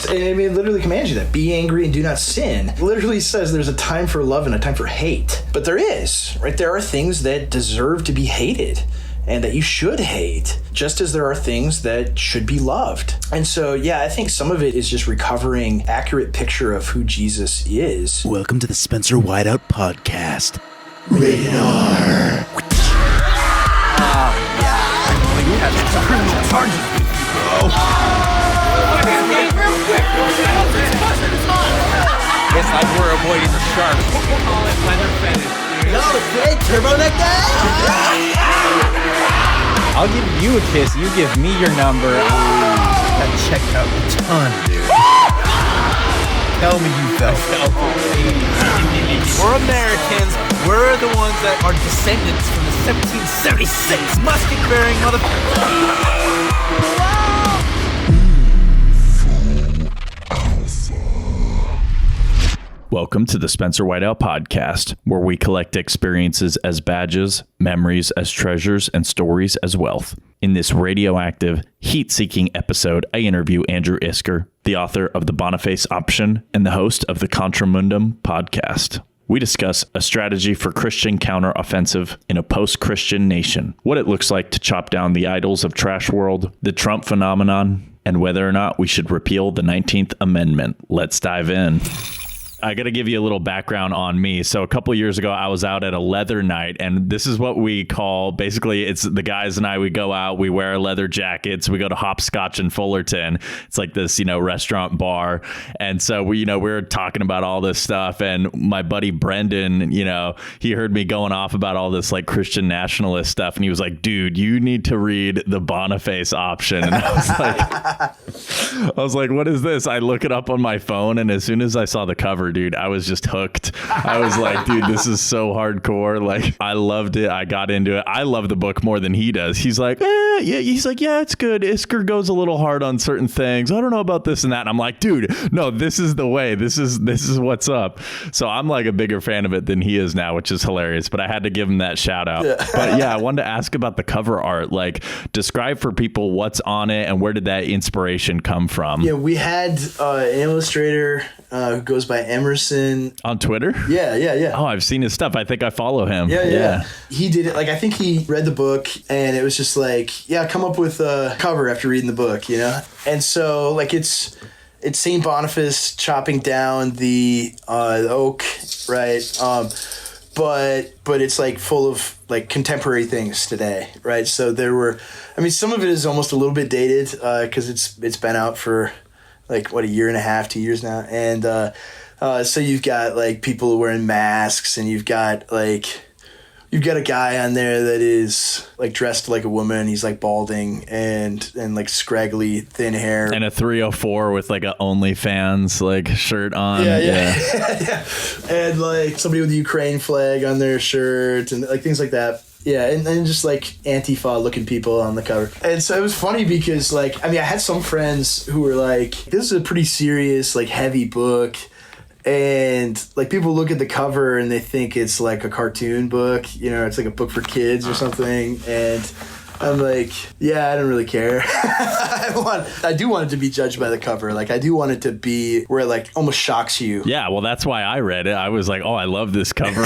and it literally commands you that. Be angry and do not sin. It literally says there's a time for love and a time for hate. But there is, right? There are things that deserve to be hated and that you should hate, just as there are things that should be loved. And so, yeah, I think some of it is just recovering accurate picture of who Jesus is. Welcome to the Spencer Whiteout podcast. Rated R. You have some criminal charges, bro. It's like we're avoiding the shark. Call it leather fetish. No, today, turbo neck guy. I'll give you a kiss. You give me your number. That checked out a ton, dude. Tell me you felt. We're Americans. We're the ones that are descendants from the 1776 musket-bearing motherfuckers. Welcome to the Spencer Whiteout podcast, where we collect experiences as badges, memories as treasures, and stories as wealth. In this radioactive, heat-seeking episode, I interview Andrew Isker, the author of the Boniface Option and the host of the Confronting podcast. We discuss a strategy for Christian counteroffensive in a post-Christian nation, what it looks like to chop down the idols of trash world, the Trump phenomenon, and whether or not we should repeal the 19th Amendment. Let's dive in. I got to give you a little background on me. So a couple of years ago, I was out at a leather night, and this is what we call, basically, it's the guys and I, we go out, we wear leather jackets, we go to Hopscotch in Fullerton. It's like this, restaurant bar. And so we were talking about all this stuff, and my buddy Brendan, he heard me going off about all this like Christian nationalist stuff. And he was like, dude, you need to read the Boniface Option. And I was like, what is this? I look it up on my phone, and as soon as I saw the cover, dude, I was just hooked. I was like, dude, this is so hardcore. Like, I loved it. I got into it. I love the book more than he does. He's like, yeah. He's like, yeah, it's good. Isker goes a little hard on certain things. I don't know about this and that. And I'm like, dude, no, this is the way. This is what's up. So I'm like a bigger fan of it than he is now, which is hilarious. But I had to give him that shout out. Yeah. But yeah, I wanted to ask about the cover art. Like, describe for people what's on it and where did that inspiration come from? Yeah, we had an illustrator who goes by Emerson on Twitter. Yeah. Oh, I've seen his stuff. I think I follow him. Yeah. He did it. Like, I think he read the book, and it was just like, yeah, come up with a cover after reading the book, And so, like, it's Saint Boniface chopping down the oak, right? But it's like full of like contemporary things today, right? So some of it is almost a little bit dated because it's been out for like a year and a half, 2 years now, and so you've got like people wearing masks, and you've got a guy on there that is like dressed like a woman. He's like balding and like scraggly thin hair, and a 304 with like a OnlyFans like shirt on. Yeah. And like somebody with the Ukraine flag on their shirt and like things like that. Yeah, and just like Antifa looking people on the cover. And so it was funny because I had some friends who were like, this is a pretty serious, like heavy book. And like people look at the cover and they think it's like a cartoon book, it's like a book for kids or something. And I'm like, yeah, I don't really care. I do want it to be judged by the cover. Like, I do want it to be where it like almost shocks you. Yeah, well, that's why I read it. I was like, oh, I love this cover.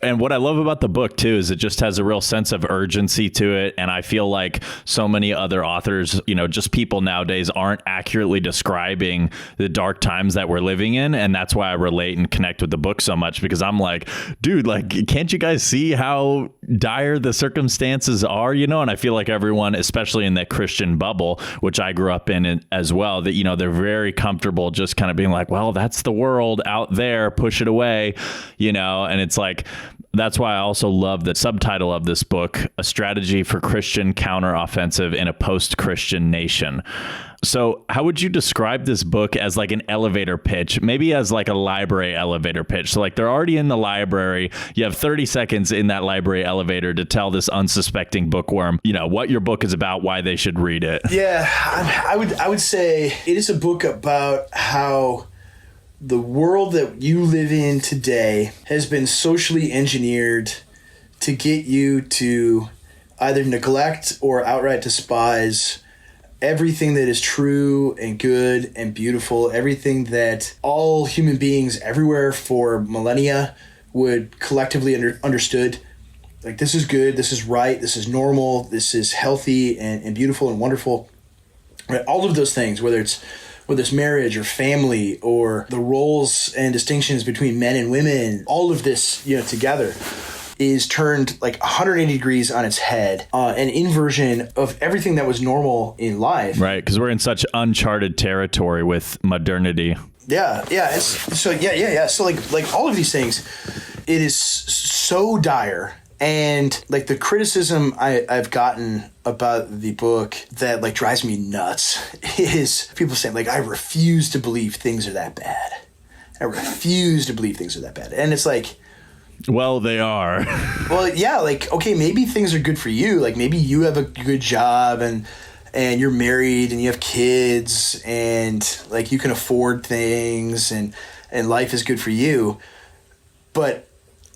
And what I love about the book, too, is it just has a real sense of urgency to it. And I feel like so many other authors, just people nowadays aren't accurately describing the dark times that we're living in. And that's why I relate and connect with the book so much, because I'm like, dude, like, can't you guys see how dire the circumstances are, And I feel like everyone, especially in that Christian bubble, which I grew up in as well, that, they're very comfortable just kind of being like, well, that's the world out there, push it away, and it's like, that's why I also love the subtitle of this book, A Strategy for Christian Counteroffensive in a Post-Christian Nation. So how would you describe this book as like an elevator pitch, maybe as like a library elevator pitch? So like they're already in the library. You have 30 seconds in that library elevator to tell this unsuspecting bookworm, what your book is about, why they should read it. Yeah, I would say it is a book about how the world that you live in today has been socially engineered to get you to either neglect or outright despise everything that is true and good and beautiful, everything that all human beings everywhere for millennia would collectively understood. Like, this is good, this is right, this is normal, this is healthy and beautiful and wonderful. Right? All of those things, whether it's marriage or family or the roles and distinctions between men and women, all of this, together is turned like 180 degrees on its head, an inversion of everything that was normal in life. Right, because we're in such uncharted territory with modernity. Yeah. So like all of these things, it is so dire. And like the criticism I've gotten about the book that like drives me nuts is people saying like, I refuse to believe things are that bad. I refuse to believe things are that bad. And it's like, well, they are. Well, yeah, like, okay, maybe things are good for you. Like maybe you have a good job and you're married and you have kids and like you can afford things and life is good for you. But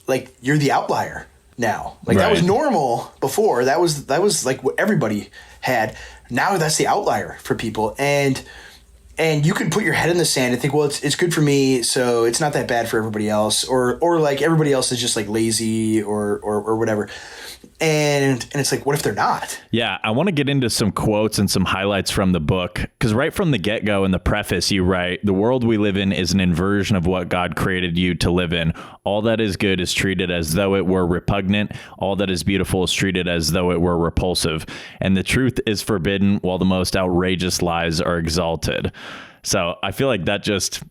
like you're the outlier now. Like right. That was normal before. That was like what everybody had. Now that's the outlier for people. And you can put your head in the sand and think, well, it's good for me, so it's not that bad for everybody else, or like everybody else is just like lazy or whatever. And it's like, what if they're not? Yeah, I want to get into some quotes and some highlights from the book, because right from the get-go in the preface, you write, the world we live in is an inversion of what God created you to live in. All that is good is treated as though it were repugnant. All that is beautiful is treated as though it were repulsive. And the truth is forbidden while the most outrageous lies are exalted. So I feel like that just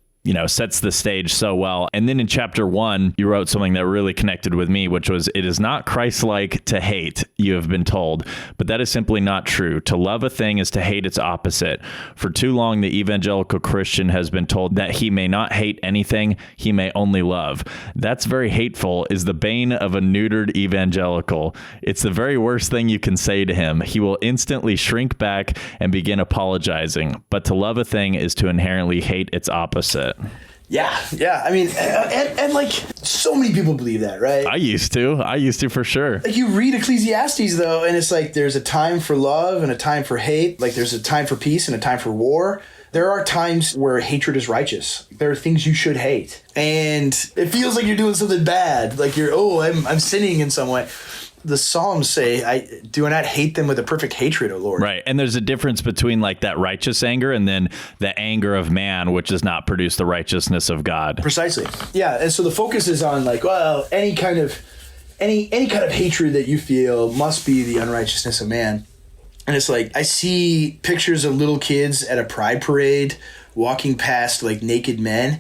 sets the stage so well. And then in chapter 1, you wrote something that really connected with me, which was, it is not Christ-like to hate, you have been told, but that is simply not true. To love a thing is to hate its opposite. For too long, the evangelical Christian has been told that he may not hate anything, he may only love. That's very hateful, is the bane of a neutered evangelical. It's the very worst thing you can say to him. He will instantly shrink back and begin apologizing. But to love a thing is to inherently hate its opposite. Yeah. I mean, and like so many people believe that, right? I used to for sure. Like you read Ecclesiastes though, and it's like there's a time for love and a time for hate. Like there's a time for peace and a time for war. There are times where hatred is righteous. There are things you should hate, and it feels like you're doing something bad. Like I'm sinning in some way. The Psalms say, I do not hate them with a perfect hatred, O Lord. Right. And there's a difference between like that righteous anger and then the anger of man, which does not produce the righteousness of God. Precisely. Yeah. And so the focus is on like, well, any kind of hatred that you feel must be the unrighteousness of man. And it's like, I see pictures of little kids at a pride parade walking past like naked men.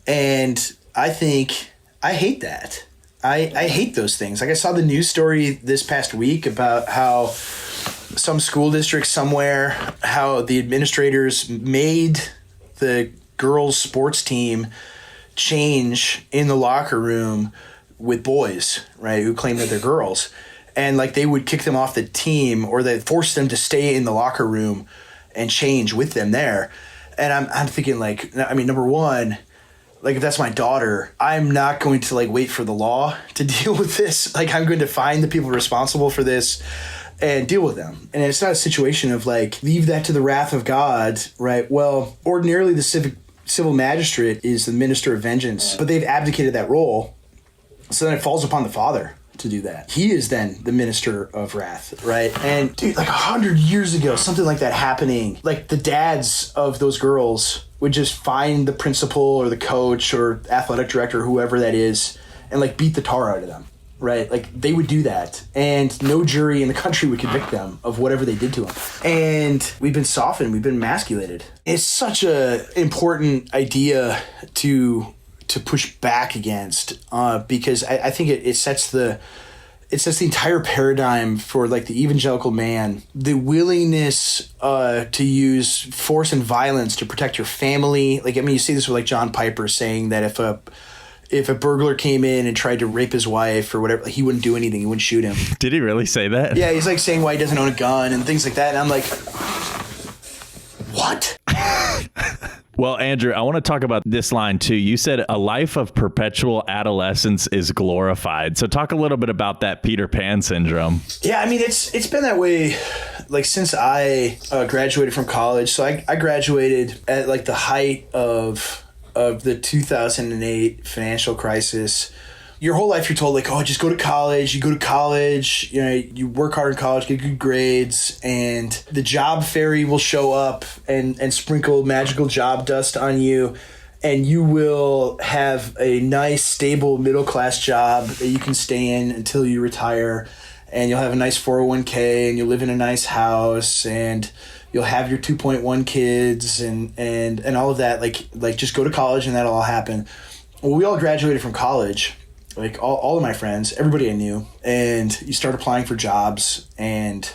And I think, I hate that. I hate those things. Like I saw the news story this past week about how some school district somewhere, how the administrators made the girls' sports team change in the locker room with boys, right, who claim that they're girls. And like they would kick them off the team or they force them to stay in the locker room and change with them there. And I'm thinking like, I mean, number one, like if that's my daughter, I'm not going to like wait for the law to deal with this. Like I'm going to find the people responsible for this and deal with them. And it's not a situation of like, leave that to the wrath of God, right? Well, ordinarily the civil magistrate is the minister of vengeance, but they've abdicated that role. So then it falls upon the father to do that. He is then the minister of wrath, right? And dude, like 100 years ago, something like that happening, like the dads of those girls would just find the principal or the coach or athletic director, whoever that is, and like beat the tar out of them, right? Like they would do that and no jury in the country would convict them of whatever they did to them. And we've been softened, we've been emasculated. It's such a important idea to push back against because I think it sets the entire paradigm for like the evangelical man, the willingness to use force and violence to protect your family. Like, I mean, you see this with like John Piper saying that if a burglar came in and tried to rape his wife or whatever, he wouldn't do anything. He wouldn't shoot him. Did he really say that? Yeah, he's like saying why he doesn't own a gun and things like that. And I'm like, what? Well, Andrew, I want to talk about this line too. You said a life of perpetual adolescence is glorified. So talk a little bit about that Peter Pan syndrome. Yeah, I mean, it's been that way like since I graduated from college, so I graduated at like the height of the 2008 financial crisis. Your whole life you're told like, oh, just go to college. You go to college, you know, you work hard in college, get good grades, and the job fairy will show up and sprinkle magical job dust on you, and you will have a nice, stable, middle-class job that you can stay in until you retire, and you'll have a nice 401k, and you'll live in a nice house, and you'll have your 2.1 kids and all of that. Like just go to college and that'll all happen. Well, we all graduated from college. Like all of my friends, everybody I knew, and you start applying for jobs and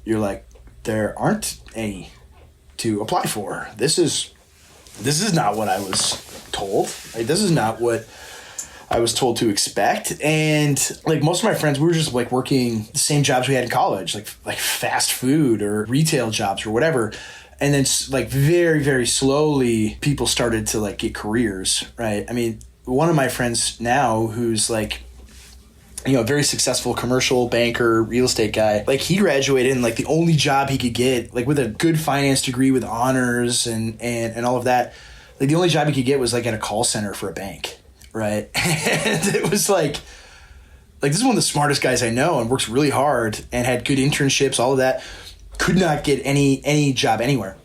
you're like, there aren't any to apply for. This is not what I was told. Like, this is not what I was told to expect. And like most of my friends, we were just like working the same jobs we had in college, like fast food or retail jobs or whatever. And then like very, very slowly people started to like get careers, right? I mean, one of my friends now who's like, you know, a very successful commercial banker, real estate guy, like he graduated and like the only job he could get, like with a good finance degree with honors and all of that, like the only job he could get was like at a call center for a bank, right? And it was like this is one of the smartest guys I know and works really hard and had good internships, all of that, could not get any job anywhere.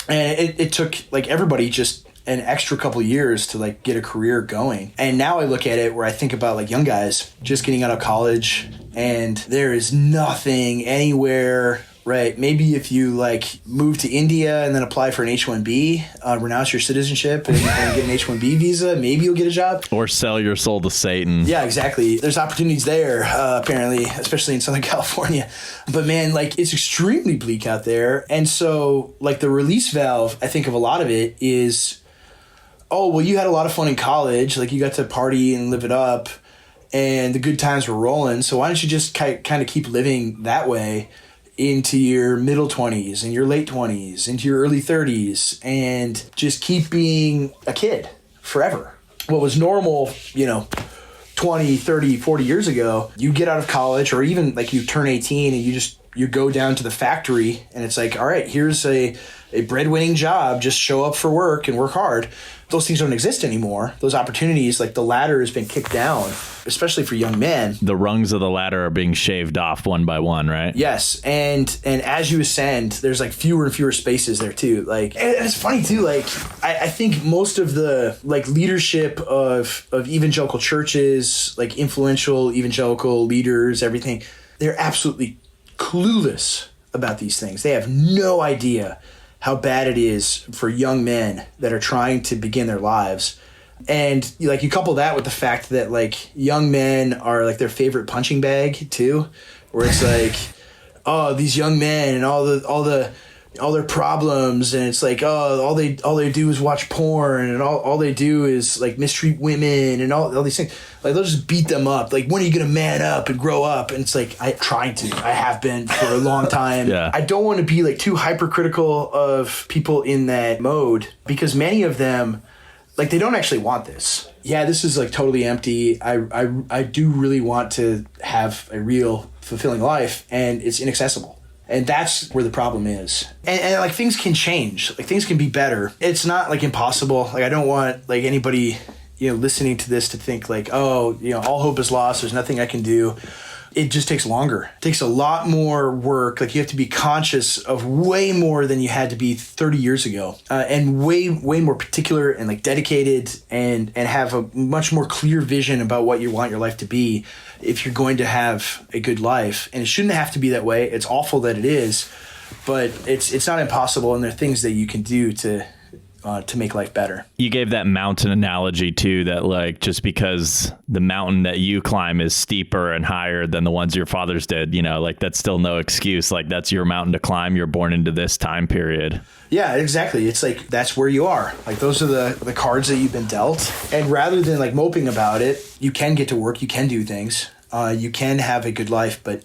And it took like everybody just an extra couple years to like get a career going. And now I look at it where I think about like young guys just getting out of college and there is nothing anywhere, right? Maybe if you like move to India and then apply for an H-1B, renounce your citizenship and get an H-1B visa, maybe you'll get a job. Or sell your soul to Satan. Yeah, exactly. There's opportunities there, apparently, especially in Southern California. But man, like it's extremely bleak out there. And so like the release valve, I think of a lot of it is, oh, well, you had a lot of fun in college. Like you got to party and live it up and the good times were rolling. So why don't you just kind of keep living that way into your middle 20s and your late 20s, into your early 30s, and just keep being a kid forever. What was normal, you know, 20, 30, 40 years ago, you get out of college or even like you turn 18 and you go down to the factory and it's like, all right, here's a breadwinning job, just show up for work and work hard. Those things don't exist anymore. Those opportunities, like the ladder has been kicked down, especially for young men. The rungs of the ladder are being shaved off one by one, right? Yes. And as you ascend, there's like fewer and fewer spaces there too. Like, and it's funny too, like I think most of the like leadership of evangelical churches, like influential evangelical leaders, everything, they're absolutely clueless about these things. They have no idea how bad it is for young men that are trying to begin their lives. And like you couple that with the fact that like young men are like their favorite punching bag too, where it's like, oh, these young men and all their problems, and it's like, oh, all they do is watch porn, and all they do is like mistreat women and all these things. Like they'll just beat them up. Like, when are you gonna man up and grow up? And it's like, I have been for a long time. Yeah. I don't want to be like too hypercritical of people in that mode, because many of them, like, they don't actually want this. Yeah, this is like totally empty. I do really want to have a real fulfilling life, and it's inaccessible. And that's where the problem is. And like things can change. Like things can be better. It's not like impossible. Like I don't want like anybody, you know, listening to this to think like, oh, you know, all hope is lost. There's nothing I can do. It just takes longer. It takes a lot more work. Like you have to be conscious of way more than you had to be 30 years ago, and way more particular and like dedicated, and have a much more clear vision about what you want your life to be if you're going to have a good life. And it shouldn't have to be that way. It's awful that it is, but it's not impossible. And there are things that you can do to make life better. You gave that mountain analogy too, that like just because the mountain that you climb is steeper and higher than the ones your fathers did, you know, like that's still no excuse. Like that's your mountain to climb. You're born into this time period. Yeah, exactly. It's like, that's where you are. Like those are the cards that you've been dealt. And rather than like moping about it, you can get to work, you can do things, you can have a good life, but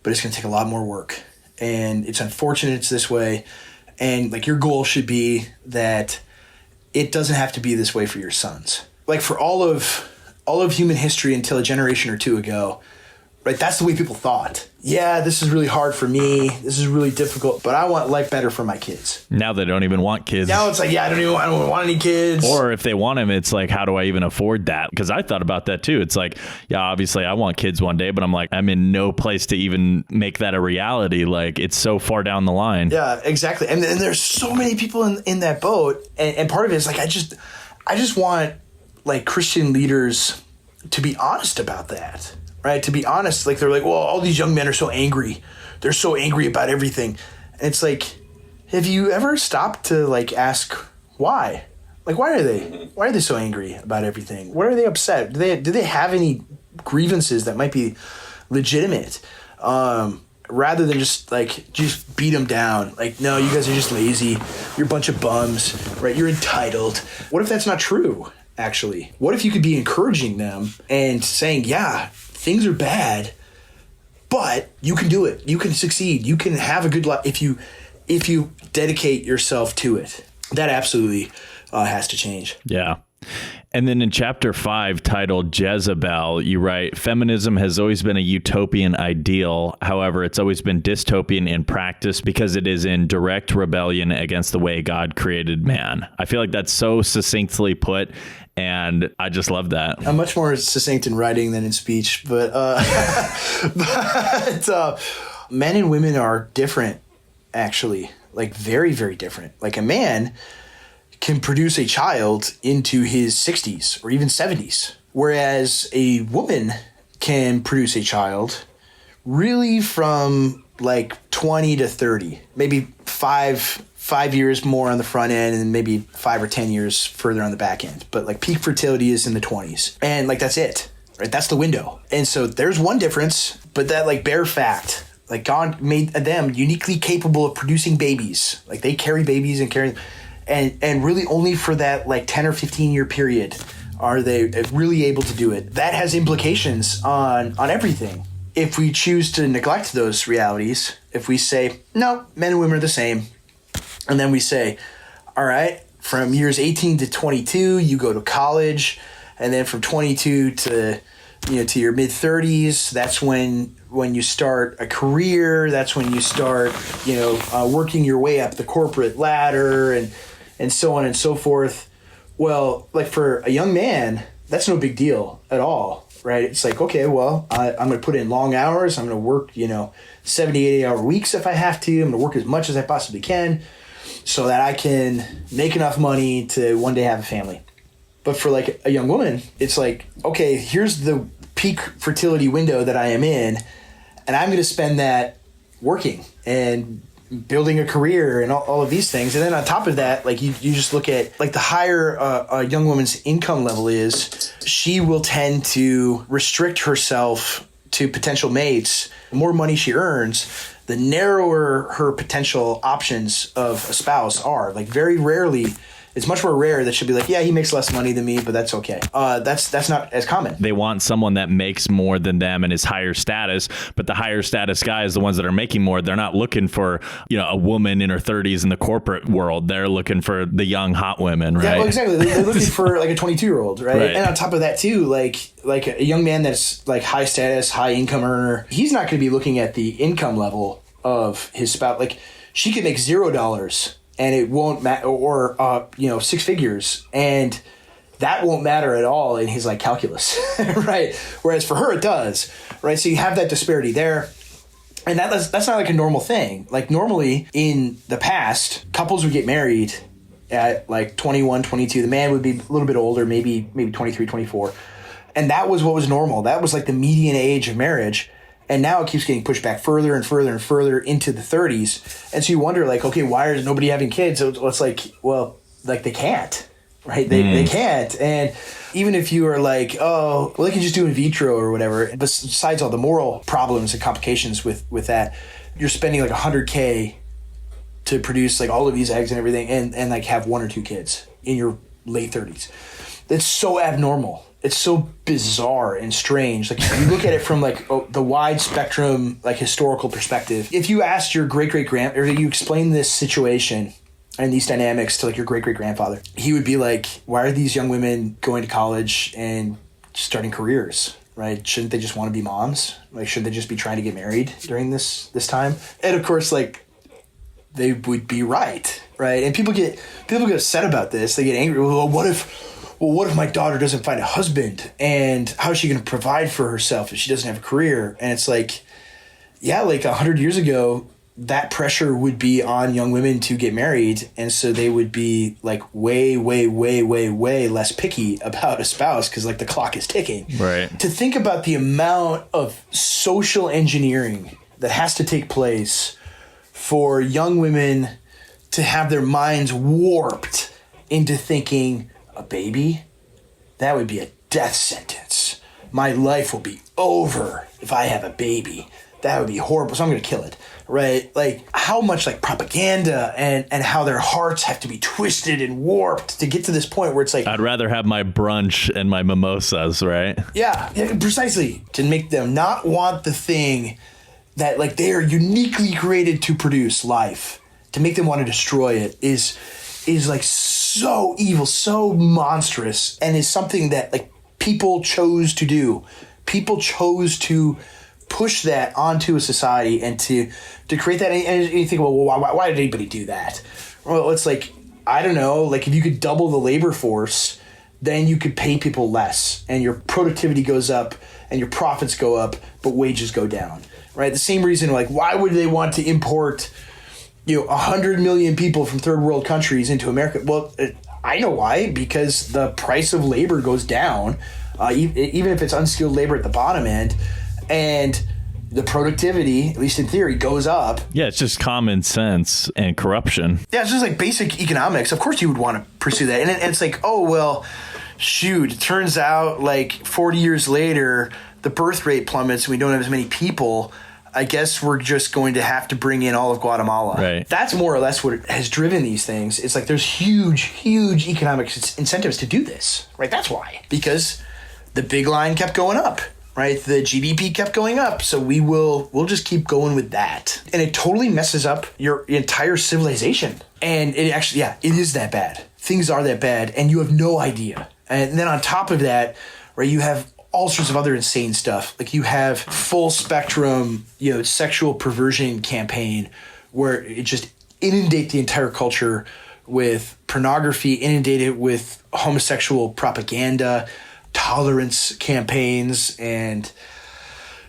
it's going to take a lot more work. And it's unfortunate it's this way. And like your goal should be that it doesn't have to be this way for your sons. Like for all of human history until a generation or two ago, right? That's the way people thought. Yeah, this is really hard for me. This is really difficult, but I want life better for my kids. Now they don't even want kids. Now it's like, yeah, I don't want any kids. Or if they want them, it's like, how do I even afford that? Because I thought about that too. It's like, yeah, obviously I want kids one day, but I'm like, I'm in no place to even make that a reality. Like, it's so far down the line. Yeah, exactly. And there's so many people in that boat. And part of it is like, I just want like Christian leaders to be honest about that. Right? To be honest, like they're like, well, all these young men are so angry. They're so angry about everything. And it's like, have you ever stopped to like ask why? Like, why are they so angry about everything? Why are they upset? Do they have any grievances that might be legitimate? Rather than just beat them down. Like, no, you guys are just lazy. You're a bunch of bums, right? You're entitled. What if that's not true? Actually, what if you could be encouraging them and saying, yeah, things are bad, but you can do it. You can succeed. You can have a good life if you dedicate yourself to it. That absolutely has to change. Yeah. And then in chapter 5, titled Jezebel, you write, feminism has always been a utopian ideal. However, it's always been dystopian in practice because it is in direct rebellion against the way God created man. I feel like that's so succinctly put, and I just love that. I'm much more succinct in writing than in speech, but men and women are different, actually, like very, very different. Like a man can produce a child into his 60s or even 70s, whereas a woman can produce a child really from like 20 to 30, maybe five years more on the front end and maybe 5 or 10 years further on the back end. But like peak fertility is in the 20s. And like that's it, right? That's the window. And so there's one difference, but that like bare fact, like God made them uniquely capable of producing babies. Like they carry babies and really only for that like 10 or 15 year period are they really able to do it. That has implications on everything. If we choose to neglect those realities, if we say, no, men and women are the same, and then we say, all right, from years 18 to 22, you go to college, and then from 22 to your mid 30s, that's when you start a career. That's when you start, working your way up the corporate ladder and so on and so forth. Well, like for a young man, that's no big deal at all, right? It's like, okay, well, I'm going to put in long hours. I'm going to work, 70, 80-hour weeks if I have to. I'm going to work as much as I possibly can so that I can make enough money to one day have a family. But for like a young woman, it's like, okay, here's the peak fertility window that I am in, and I'm going to spend that working and building a career and all of these things. And then on top of that, like you just look at like the higher a young woman's income level is, she will tend to restrict herself to potential mates. The more money she earns, the narrower her potential options of a spouse are. Like very rarely, it's much more rare that she'll be like, yeah, he makes less money than me, but that's okay. That's not as common. They want someone that makes more than them and is higher status, but the higher status guys, the ones that are making more, they're not looking for, a woman in her 30s in the corporate world. They're looking for the young, hot women, right? Yeah, well, exactly. They're looking for like a 22-year-old, right? And on top of that too, like a young man that's like high status, high income earner, he's not going to be looking at the income level of his spouse. Like she could make $0 and it won't matter, or 6 figures, and that won't matter at all in his like calculus, right? Whereas for her it does, right? So you have that disparity there, and that's not like a normal thing. Like normally in the past, couples would get married at like 21, 22. The man would be a little bit older, maybe 23, 24, and that was what was normal. That was like the median age of marriage. And now it keeps getting pushed back further and further and further into the 30s. And so you wonder, like, okay, why is nobody having kids? So it's like, well, like they can't, right? They can't. And even if you are like, oh, well, they can just do in vitro or whatever. Besides all the moral problems and complications with that, you're spending like $100K to produce like all of these eggs and everything and like have 1 or 2 kids in your late 30s. That's so abnormal. It's so bizarre and strange. Like you look at it from like the wide spectrum, like historical perspective. If you asked your or you explain this situation and these dynamics to like your great-great-grandfather, he would be like, why are these young women going to college and starting careers, right? Shouldn't they just want to be moms? Like, should they just be trying to get married during this time? And of course, like, they would be right? And people get upset about this. They get angry. Well, what if my daughter doesn't find a husband? And how is she going to provide for herself if she doesn't have a career? And it's like, yeah, like 100 years ago, that pressure would be on young women to get married. And so they would be like way, way, way, way, way less picky about a spouse because like the clock is ticking. Right. To think about the amount of social engineering that has to take place for young women to have their minds warped into thinking a baby, that would be a death sentence. My life will be over if I have a baby. That would be horrible. So I'm going to kill it. Right? Like how much like propaganda and how their hearts have to be twisted and warped to get to this point where it's like, I'd rather have my brunch and my mimosas, right? Yeah, precisely. To make them not want the thing that like they are uniquely created to produce, life, to make them want to destroy it is like so evil, so monstrous, and is something that like people chose to do. People chose to push that onto a society and to create that. And you think, well, why did anybody do that? Well, it's like, I don't know, like if you could double the labor force, then you could pay people less and your productivity goes up and your profits go up, but wages go down, right? The same reason, like, why would they want to import, 100 million people from third world countries into America? Well, I know why, because the price of labor goes down, even if it's unskilled labor at the bottom end, and the productivity, at least in theory, goes up. Yeah, it's just common sense and corruption. Yeah, it's just like basic economics. Of course you would want to pursue that. And it's like, oh, well, shoot, it turns out like 40 years later, the birth rate plummets and we don't have as many people. I guess we're just going to have to bring in all of Guatemala. Right. That's more or less what has driven these things. It's like there's huge, huge economic incentives to do this, right? That's why. Because the big line kept going up. Right, the GDP kept going up, so we'll just keep going with that, and it totally messes up your entire civilization. And it actually, yeah, it is that bad. Things are that bad, and you have no idea. And then on top of that, right, you have all sorts of other insane stuff. Like you have full spectrum, sexual perversion campaign, where it just inundate the entire culture with pornography, inundate it with homosexual propaganda, tolerance campaigns, and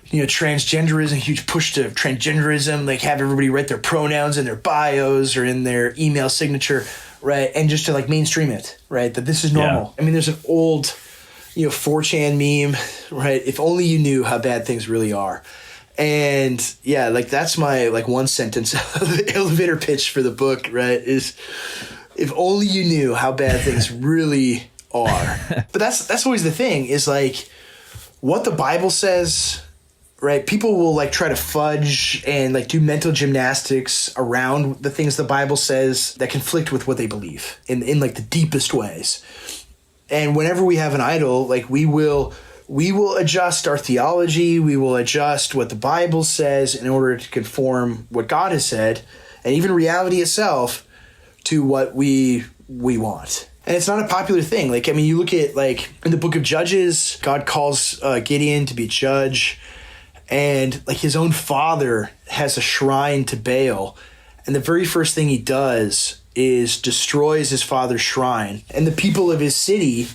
transgenderism, huge push to transgenderism, like have everybody write their pronouns in their bios or in their email signature, right? And just to like mainstream it, right? That this is normal. Yeah. I mean, there's an old 4chan meme, right? If only you knew how bad things really are. And yeah, like that's my like one sentence elevator pitch for the book, right? Is if only you knew how bad things really are. But that's always the thing, is like what the Bible says, right? People will like try to fudge and like do mental gymnastics around the things the Bible says that conflict with what they believe in like the deepest ways. And whenever we have an idol, like we will adjust our theology, we will adjust what the Bible says in order to conform what God has said, and even reality itself, to what we want. And it's not a popular thing. Like, I mean, you look at, like, in the book of Judges, God calls Gideon to be a judge. And, like, his own father has a shrine to Baal. And the very first thing he does is destroys his father's shrine. And the people of his city,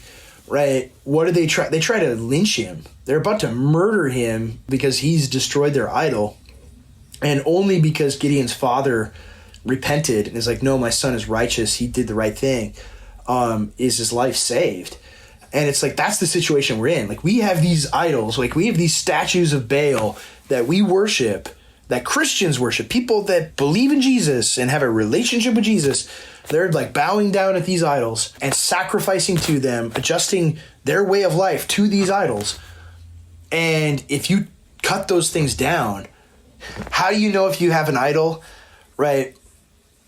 right, what do they try? They try to lynch him. They're about to murder him because he's destroyed their idol. And only because Gideon's father repented and is like, no, my son is righteous, he did the right thing, is his life saved. And it's like, that's the situation we're in. Like, we have these idols, like we have these statues of Baal that we worship, that Christians worship, people that believe in Jesus and have a relationship with Jesus. They're like bowing down at these idols and sacrificing to them, adjusting their way of life to these idols. And if you cut those things down, how do you know if you have an idol, right?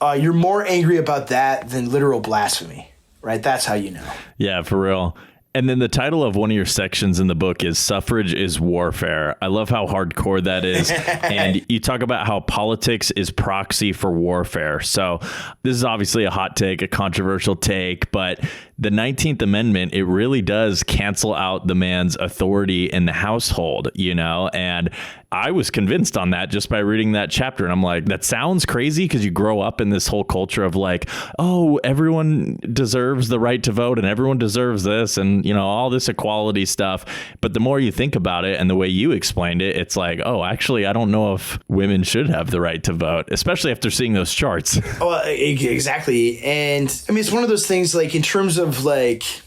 You're more angry about that than literal blasphemy, right? That's how you know. Yeah, for real. And then the title of one of your sections in the book is Suffrage is Warfare. I love how hardcore that is. And you talk about how politics is proxy for warfare. So this is obviously a hot take, a controversial take, but the 19th Amendment, it really does cancel out the man's authority in the household, you know, and I was convinced on that just by reading that chapter. And I'm like, that sounds crazy because you grow up in this whole culture of like, oh, everyone deserves the right to vote and everyone deserves this and, you know, all this equality stuff. But the more you think about it and the way you explained it, it's like, oh, actually, I don't know if women should have the right to vote, especially after seeing those charts. Well, exactly. And I mean, it's one of those things like in terms of like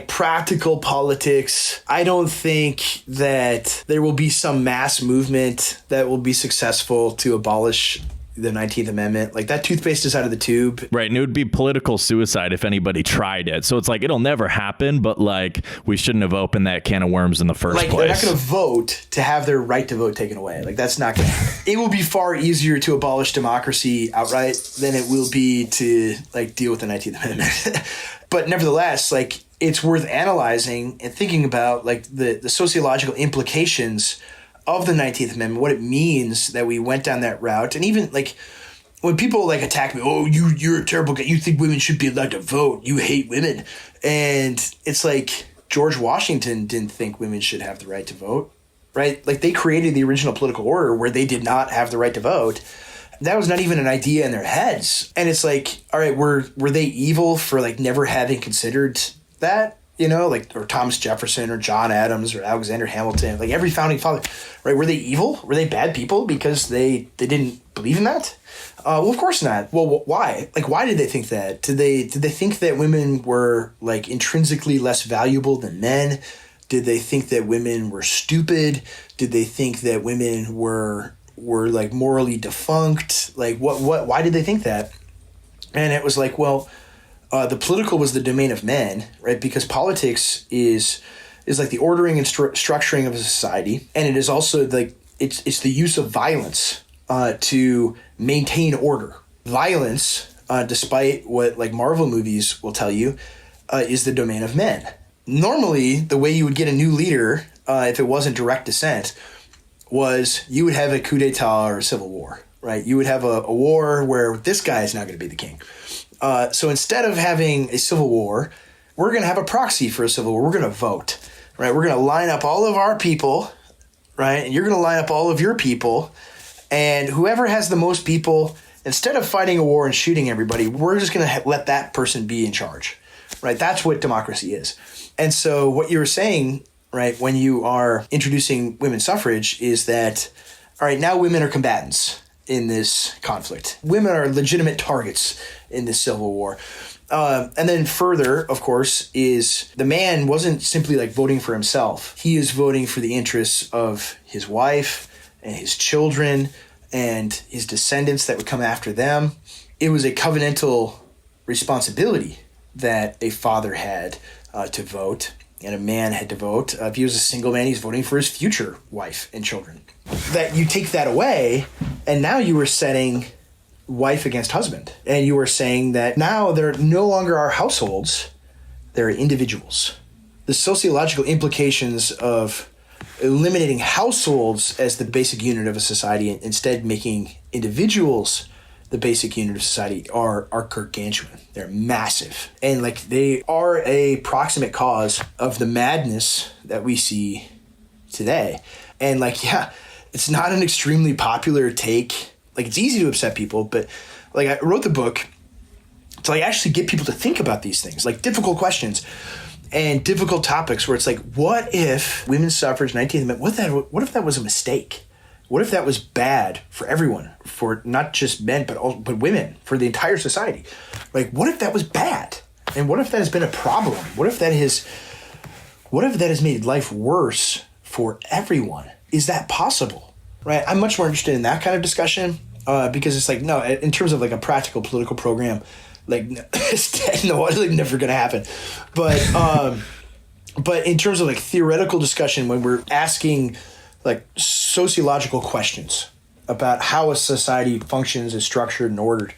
practical politics, I don't think that there will be some mass movement that will be successful to abolish the 19th Amendment. Like that toothpaste is out of the tube. Right. And it would be political suicide if anybody tried it. So it's like, it'll never happen, but like we shouldn't have opened that can of worms in the first place. They're not going to vote to have their right to vote taken away. Like that's not going to happen. It will be far easier to abolish democracy outright than it will be to like deal with the 19th Amendment. But nevertheless, like it's worth analyzing and thinking about like the sociological implications of the 19th Amendment, what it means that we went down that route. And even like when people like attack me, oh, you're a terrible guy. You think women should be allowed to vote. You hate women. And it's like George Washington didn't think women should have the right to vote, right? Like they created the original political order where they did not have the right to vote. That was not even an idea in their heads. And it's like, all right, were they evil for like never having considered that? You know, like, or Thomas Jefferson or John Adams or Alexander Hamilton, like every founding father, right? Were they evil? Were they bad people because they didn't believe in that? Well, of course not. Well, why? Like, why did they think that? Did they think that women were like intrinsically less valuable than men? Did they think that women were stupid? Did they think that women were like morally defunct? Like, why did they think that? And it was like, well, the political was the domain of men, right? Because politics is like the ordering and structuring of a society, and it is also like it's the use of violence to maintain order. Violence, despite what like Marvel movies will tell you, is the domain of men. Normally, the way you would get a new leader, if it wasn't direct descent, was you would have a coup d'etat or a civil war, right? You would have a war where this guy is not going to be the king. So instead of having a civil war, we're going to have a proxy for a civil war. We're going to vote, right? We're going to line up all of our people, right? And you're going to line up all of your people. And whoever has the most people, instead of fighting a war and shooting everybody, we're just going to let that person be in charge, right? That's what democracy is. And so what you were saying, right, when you are introducing women's suffrage is that, all right, now women are combatants in this conflict. Women are legitimate targets in this civil war. And then further, of course, is the man wasn't simply like voting for himself. He is voting for the interests of his wife and his children and his descendants that would come after them. It was a covenantal responsibility that a father had to vote, and a man had to vote. If he was a single man, he's voting for his future wife and children. That you take that away, and now you are setting wife against husband. And you are saying that now there no longer are households, there are individuals. The sociological implications of eliminating households as the basic unit of a society and instead making individuals the basic unit of society are gargantuan. They're massive. And like they are a proximate cause of the madness that we see today. And like, yeah, it's not an extremely popular take. Like it's easy to upset people, but like I wrote the book to like actually get people to think about these things, like difficult questions and difficult topics where it's like, what if women's suffrage, 19th Amendment, what if that was a mistake? What if that was bad for everyone, for not just men, but women, for the entire society? Like, what if that was bad? And what if that has been a problem? What if that has made life worse for everyone? Is that possible? Right? I'm much more interested in that kind of discussion because it's like, no, in terms of like a practical political program, like it's dead. No, it's like never going to happen. But in terms of like theoretical discussion, when we're asking like sociological questions about how a society functions, is structured and ordered,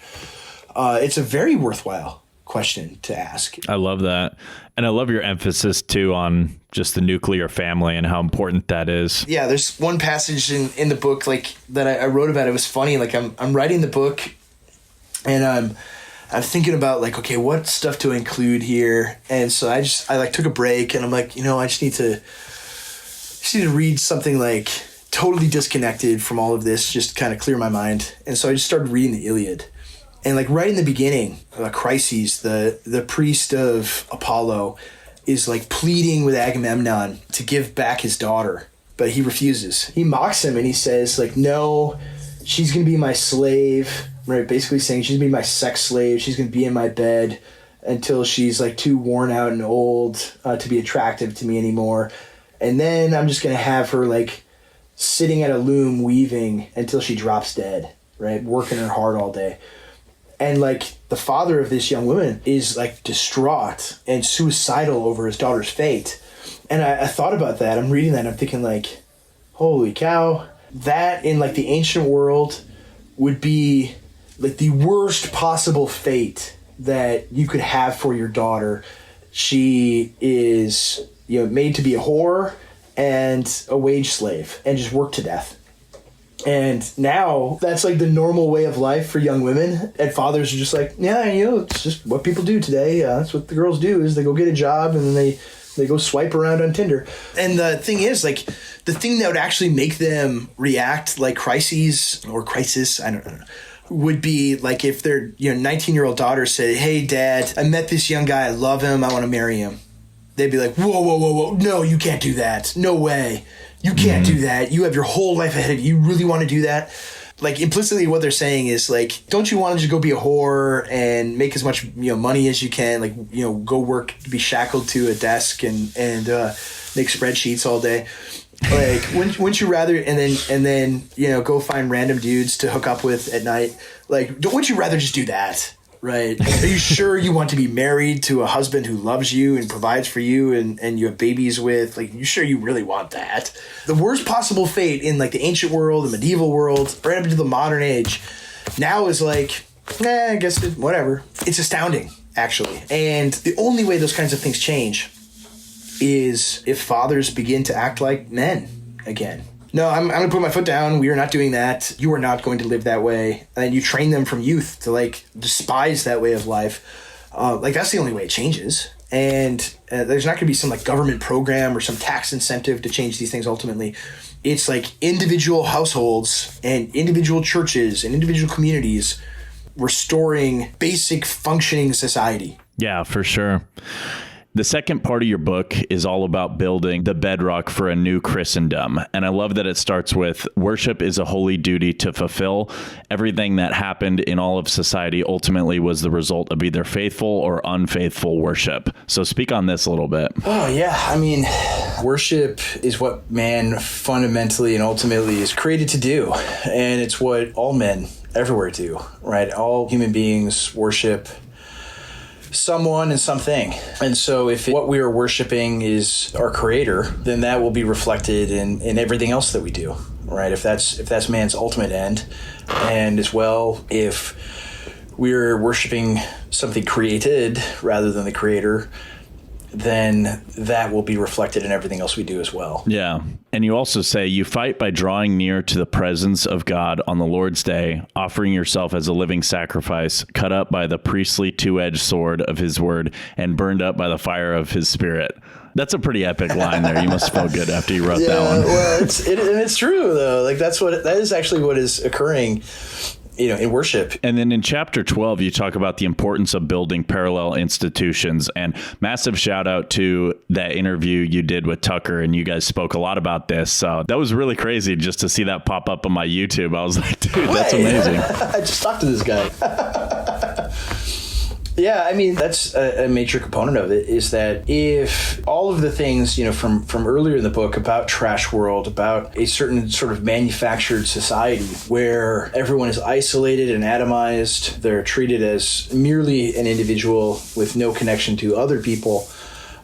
it's a very worthwhile question to ask. I love that. And I love your emphasis too on just the nuclear family and how important that is. Yeah, there's one passage in the book like that I wrote about. It was funny. Like I'm writing the book and I'm thinking about like, okay, what stuff to include here? And so I like took a break and I'm like, I just need to read something like totally disconnected from all of this, just kind of clear my mind. And so I just started reading the Iliad. And like right in the beginning, Chryses, the priest of Apollo, is like pleading with Agamemnon to give back his daughter, but he refuses. He mocks him and he says like, no, she's going to be my slave, right? Basically saying she's going to be my sex slave. She's going to be in my bed until she's like too worn out and old to be attractive to me anymore. And then I'm just going to have her like sitting at a loom weaving until she drops dead, right? Working her hard all day. And like the father of this young woman is like distraught and suicidal over his daughter's fate. And I thought about that. I'm reading that and I'm thinking like, holy cow, that in like the ancient world would be like the worst possible fate that you could have for your daughter. She is, made to be a whore and a wage slave and just work to death. And now that's like the normal way of life for young women, and fathers are just like, yeah, it's just what people do today. That's what the girls do, is they go get a job and then they go swipe around on Tinder. And the thing is, like, the thing that would actually make them react like crises or crisis, I don't know, would be like if their 19-year-old daughter said, hey, Dad, I met this young guy. I love him. I want to marry him. They'd be like, whoa. No, you can't do that. No way. You can't do that. You have your whole life ahead of you. You really want to do that? Like implicitly what they're saying is like, don't you want to just go be a whore and make as much money as you can? Like, go work, be shackled to a desk and make spreadsheets all day. Like, wouldn't you rather, and then go find random dudes to hook up with at night? Like, wouldn't you rather just do that? Right. Are you sure you want to be married to a husband who loves you and provides for you and you have babies with? Like, you sure you really want that? The worst possible fate in like the ancient world, the medieval world, right up into the modern age, now is like, I guess whatever. It's astounding, actually. And the only way those kinds of things change is if fathers begin to act like men again. No, I'm going to put my foot down. We are not doing that. You are not going to live that way. And you train them from youth to like despise that way of life. Like that's the only way it changes. And there's not going to be some like government program or some tax incentive to change these things ultimately. It's like individual households and individual churches and individual communities restoring basic functioning society. Yeah, for sure. The second part of your book is all about building the bedrock for a new Christendom. And I love that it starts with worship is a holy duty to fulfill. Everything that happened in all of society ultimately was the result of either faithful or unfaithful worship. So speak on this a little bit. Oh, yeah. I mean, worship is what man fundamentally and ultimately is created to do. And it's what all men everywhere do, right? All human beings worship someone and something. And so if what we are worshiping is our creator, then that will be reflected in everything else that we do, right? If that's man's ultimate end. And as well, if we're worshiping something created rather than the creator, then that will be reflected in everything else we do as well. Yeah. And you also say you fight by drawing near to the presence of God on the Lord's day, offering yourself as a living sacrifice, cut up by the priestly two-edged sword of his word and burned up by the fire of his spirit. That's a pretty epic line there. You must have felt good after you wrote that one. Well, it's true though. Like that is actually what is occurring in worship. And then in chapter 12, you talk about the importance of building parallel institutions, and massive shout out to that interview you did with Tucker. And you guys spoke a lot about this. So that was really crazy just to see that pop up on my YouTube. I was like, dude, that's amazing. I just talked to this guy. Yeah, I mean, that's a major component of it, is that if all of the things, from earlier in the book about trash world, about a certain sort of manufactured society where everyone is isolated and atomized, they're treated as merely an individual with no connection to other people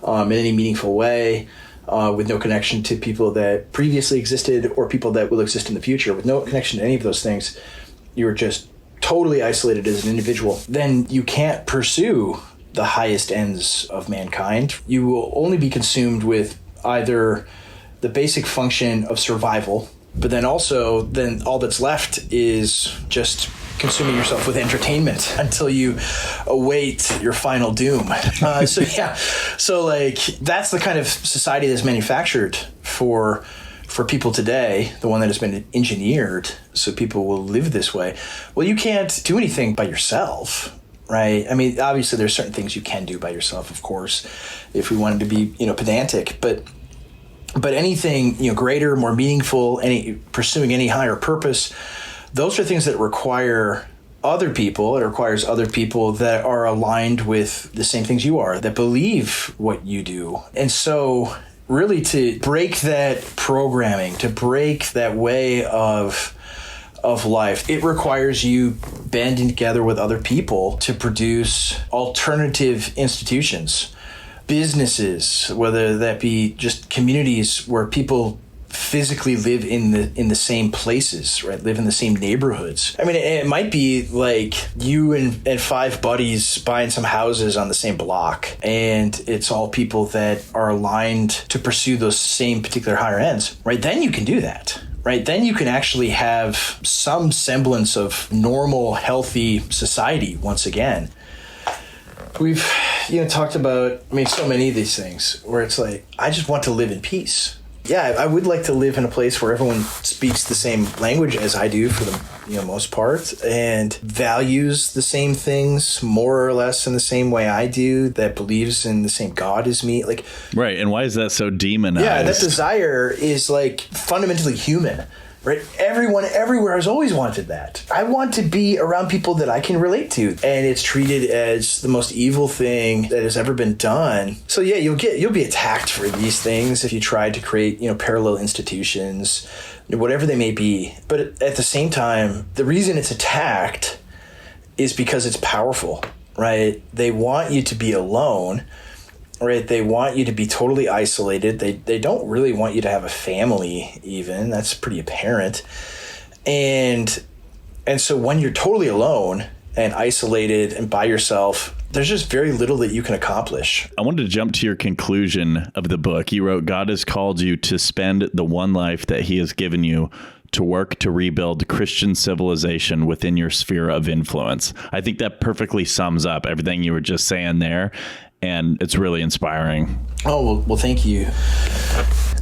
in any meaningful way, with no connection to people that previously existed or people that will exist in the future, with no connection to any of those things, you're just totally isolated as an individual, then you can't pursue the highest ends of mankind. You will only be consumed with either the basic function of survival, but then also then all that's left is just consuming yourself with entertainment until you await your final doom. So like that's the kind of society that's manufactured for people today, the one that has been engineered so people will live this way. Well, you can't do anything by yourself, right? I mean, obviously there's certain things you can do by yourself, of course, if we wanted to be, pedantic, but anything, greater, more meaningful, pursuing any higher purpose, those are things that require other people. It requires other people that are aligned with the same things you are, that believe what you do. And so really to break that programming, to break that way of life, it requires you banding together with other people to produce alternative institutions, businesses, whether that be just communities where people physically live in the same places, right? Live in the same neighborhoods. I mean, it might be like you and 5 buddies buying some houses on the same block, and it's all people that are aligned to pursue those same particular higher ends, right? Then you can do that. Right, then you can actually have some semblance of normal, healthy society once again. We've, talked about, so many of these things where it's like, I just want to live in peace. Yeah, I would like to live in a place where everyone speaks the same language as I do for the most part, and values the same things more or less in the same way I do, that believes in the same God as me. Like, right, and why is that so demonized? Yeah, that desire is like fundamentally human. Right? Everyone everywhere has always wanted that. I want to be around people that I can relate to, and it's treated as the most evil thing that has ever been done. So yeah, you'll be attacked for these things if you try to create, parallel institutions, whatever they may be. But at the same time, the reason it's attacked is because it's powerful, right? They want you to be alone. Right, they want you to be totally isolated. They don't really want you to have a family even. That's pretty apparent. And so when you're totally alone and isolated and by yourself, there's just very little that you can accomplish. I wanted to jump to your conclusion of the book. You wrote, God has called you to spend the one life that he has given you to work to rebuild Christian civilization within your sphere of influence. I think that perfectly sums up everything you were just saying there. And it's really inspiring. Oh, well, thank you.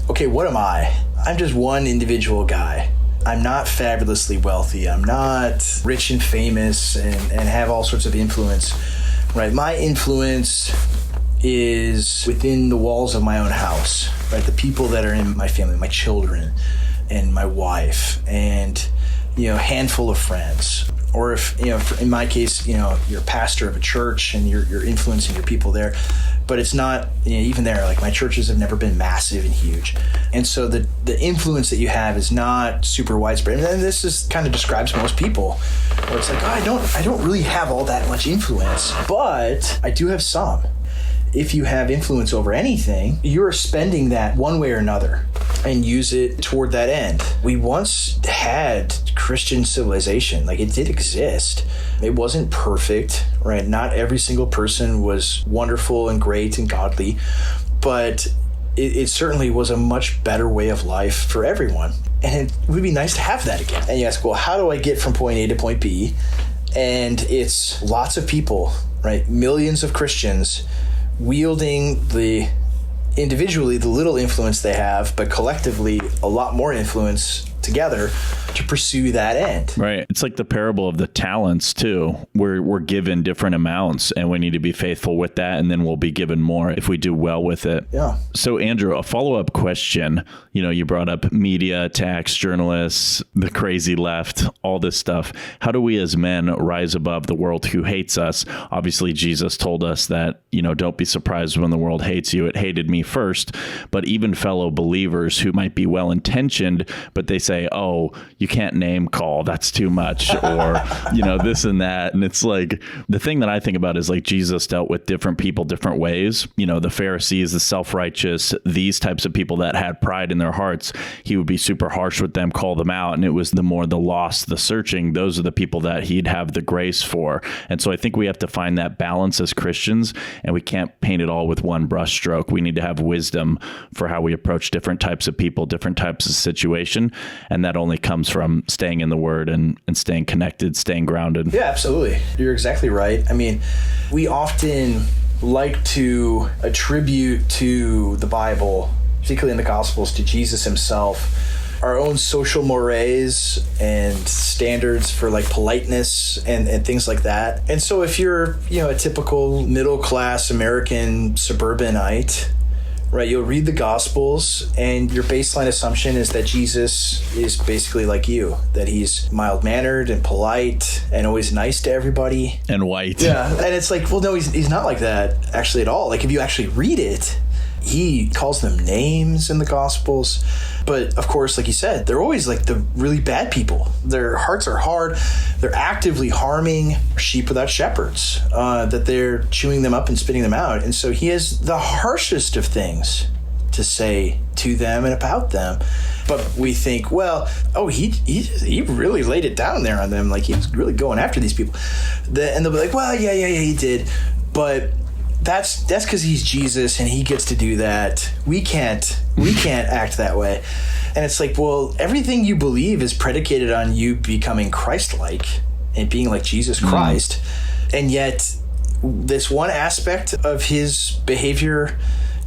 Okay, what am I? I'm just one individual guy. I'm not fabulously wealthy. I'm not rich and famous and have all sorts of influence, right? My influence is within the walls of my own house, right? The people that are in my family, my children and my wife, and, handful of friends. Or if, in my case, you're a pastor of a church and you're influencing your people there, but it's not, even there, like my churches have never been massive and huge. And so the influence that you have is not super widespread. And this is kind of describes most people where it's like, I don't really have all that much influence, but I do have some. If you have influence over anything, you're spending that one way or another and use it toward that end. We once had Christian civilization, like it did exist. It wasn't perfect, right? Not every single person was wonderful and great and godly, but it certainly was a much better way of life for everyone. And it would be nice to have that again. And you ask, well, how do I get from point A to point B? And it's lots of people, right? Millions of Christians wielding individually the little influence they have, but collectively a lot more influence together to pursue that end. Right. It's like the parable of the talents too. We're given different amounts and we need to be faithful with that, and then we'll be given more if we do well with it. Yeah. So Andrew, a follow-up question. You brought up media, attacks, journalists, the crazy left, all this stuff. How do we as men rise above the world who hates us? Obviously, Jesus told us that, don't be surprised when the world hates you. It hated me first. But even fellow believers who might be well-intentioned, but they say, say, oh, you can't name call, that's too much, or, this and that. And it's like, the thing that I think about is like Jesus dealt with different people different ways. The Pharisees, the self-righteous, these types of people that had pride in their hearts, he would be super harsh with them, call them out. And it was the lost, the searching, those are the people that he'd have the grace for. And so I think we have to find that balance as Christians, and we can't paint it all with one brush stroke. We need to have wisdom for how we approach different types of people, different types of situation. And that only comes from staying in the Word and staying connected, staying grounded. Yeah, absolutely. You're exactly right. I mean, we often like to attribute to the Bible, particularly in the Gospels, to Jesus himself, our own social mores and standards for like politeness and things like that. And so if you're, a typical middle-class American suburbanite, right, you'll read the Gospels and your baseline assumption is that Jesus is basically like you, that he's mild-mannered and polite and always nice to everybody. And white. Yeah, and it's like, well, no, he's not like that actually at all. Like if you actually read it, he calls them names in the Gospels. But of course, like you said, they're always like the really bad people. Their hearts are hard. They're actively harming sheep without shepherds, that they're chewing them up and spitting them out. And so he has the harshest of things to say to them and about them. But we think, well, oh, he really laid it down there on them. Like he was really going after these people. And they'll be like, well, yeah, he did. But that's because he's Jesus and he gets to do that. We can't act that way. And it's like, well, everything you believe is predicated on you becoming Christ-like and being like Jesus Christ. And yet this one aspect of his behavior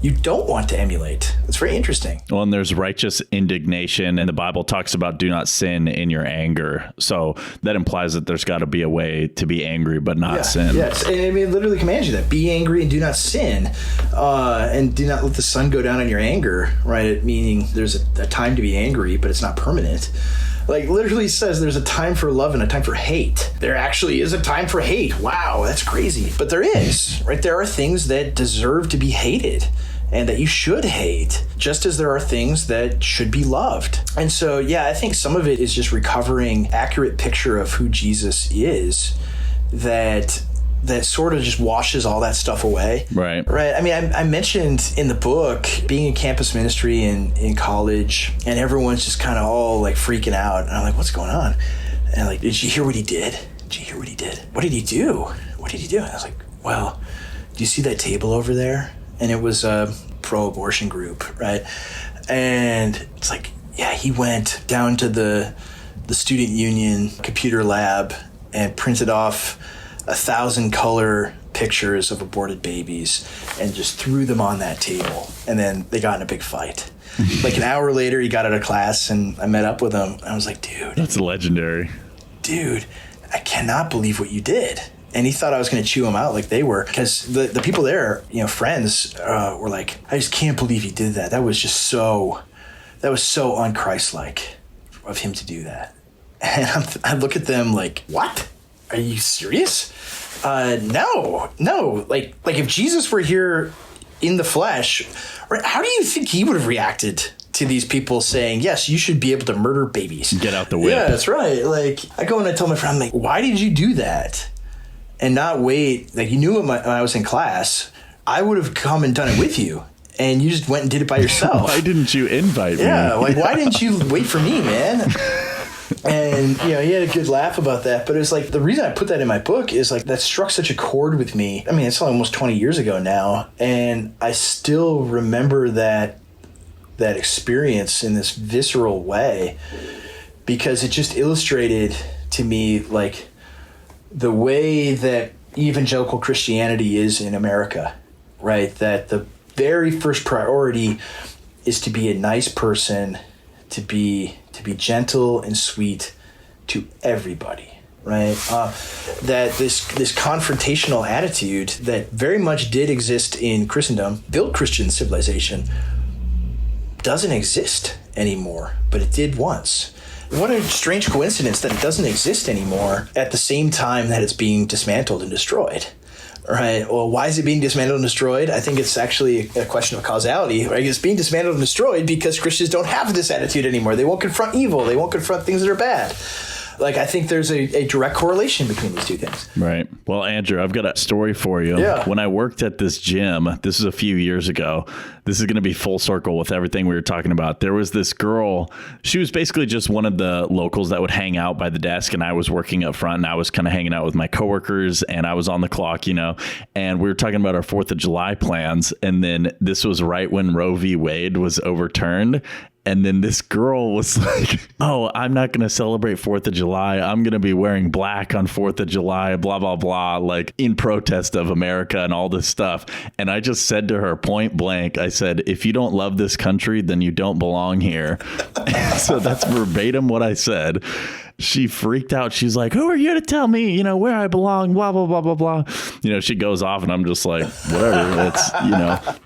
you don't want to emulate. It's very interesting. Well, and there's righteous indignation, and the Bible talks about do not sin in your anger. So that implies that there's got to be a way to be angry but not sin. Yes, and I mean, it literally commands you that. Be angry and do not sin, and do not let the sun go down in your anger, right? Meaning there's a time to be angry, but it's not permanent. Like literally says there's a time for love and a time for hate. There actually is a time for hate. Wow, that's crazy. But there is, right? There are things that deserve to be hated and that you should hate, just as there are things that should be loved. And so, yeah, I think some of it is just recovering accurate picture of who Jesus is that sort of just washes all that stuff away. Right. I mean, I mentioned in the book being in campus ministry in college, and everyone's just kind of all like freaking out. And I'm like, what's going on? And like, did you hear what he did? Did you hear what he did? What did he do? What did he do? And I was like, well, do you see that table over there? And it was a pro-abortion group, right? And it's like, yeah, he went down to the student union computer lab and printed off 1,000 color pictures of aborted babies and just threw them on that table. And then they got in a big fight. Like an hour later, he got out of class and I met up with him. I was like, dude. That's legendary. Dude, I cannot believe what you did. And he thought I was going to chew him out like they were. Because the people there, friends, were like, I just can't believe he did that. That was so un-Christ-like of him to do that. And I look at them like, what? Are you serious? No. Like if Jesus were here in the flesh, right, how do you think he would have reacted to these people saying, yes, you should be able to murder babies? Get out the whip. Yeah, that's right. Like I go and I tell my friend, I'm like, why did you do that? And not wait, like you knew when I was in class, I would have come and done it with you. And you just went and did it by yourself. Why didn't you invite me? Yeah, like why didn't you wait for me, man? And, he had a good laugh about that. But it was like, the reason I put that in my book is like, that struck such a chord with me. I mean, it's almost 20 years ago now. And I still remember that experience in this visceral way, because it just illustrated to me, like, the way that evangelical Christianity is in America, right? That the very first priority is to be a nice person, to be gentle and sweet to everybody, right? That this confrontational attitude that very much did exist in Christendom, built Christian civilization, doesn't exist anymore, but it did once. What a strange coincidence that it doesn't exist anymore at the same time that it's being dismantled and destroyed, Right. Well, why is it being dismantled and destroyed? I think it's actually a question of causality. Right? It's being dismantled and destroyed because Christians don't have this attitude anymore. They won't confront evil. They won't confront things that are bad. Like, I think there's a direct correlation between these two things. Right. Well, Andrew, I've got a story for you. Yeah. When I worked at this gym, this is a few years ago, this is going to be full circle with everything we were talking about. There was this girl, she was basically just one of the locals that would hang out by the desk, and I was working up front, and I was kind of hanging out with my coworkers, and I was on the clock, and we were talking about our 4th of July plans, and then this was right when Roe v. Wade was overturned. And then this girl was like, oh, I'm not going to celebrate 4th of July. I'm going to be wearing black on 4th of July, blah, blah, blah, like in protest of America and all this stuff. And I just said to her point blank, I said, if you don't love this country, then you don't belong here. So that's verbatim what I said. She freaked out. She's like, who are you to tell me, where I belong, blah, blah, blah, blah, blah. She goes off and I'm just like, whatever.